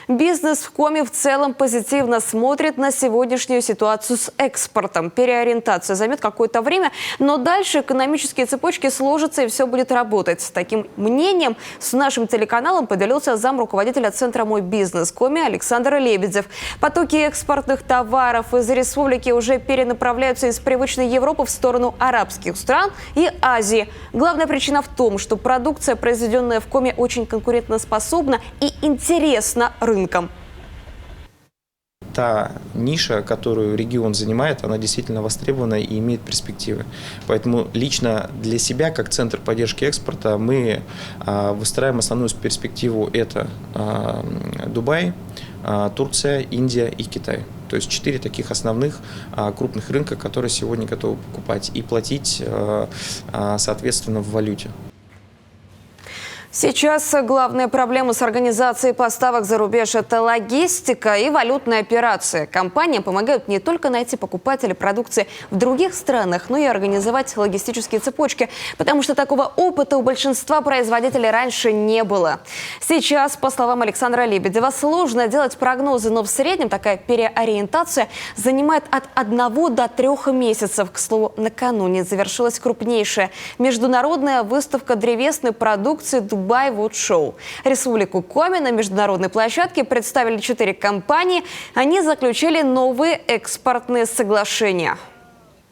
Бизнес в Коми в целом позитивно смотрит на сегодняшнюю ситуацию с экспортом. Переориентация займет какое-то время, но дальше экономические цепочки сложатся и все будет работать. С таким мнением с нашим телеканалом поделился замруководителя Центра «Мой бизнес» Коми Александр Лебедев. Потоки экспортных товаров из республики уже перенаправляются из привычной Европы в сторону арабских стран и Азии. Главная причина в том, что продукция, произведенная в Коми, очень конкурентоспособна и интересна рынкам. Та ниша, которую регион занимает, она действительно востребована и имеет перспективы. Поэтому лично для себя, как Центр поддержки экспорта, мы выстраиваем основную перспективу – это Дубай, Турция, Индия и Китай. То есть 4 таких основных крупных рынка, которые сегодня готовы покупать и платить, соответственно, в валюте. Сейчас главная проблема с организацией поставок за рубеж – это логистика и валютные операции. Компаниям помогают не только найти покупателей продукции в других странах, но и организовать логистические цепочки, потому что такого опыта у большинства производителей раньше не было. Сейчас, по словам Александра Лебедева, сложно делать прогнозы, но в среднем такая переориентация занимает от 1 до 3 месяцев. К слову, накануне завершилась крупнейшая международная выставка древесной продукции «Дубай Wood Show». Республику Коми на международной площадке представили 4 компании. Они заключили новые экспортные соглашения.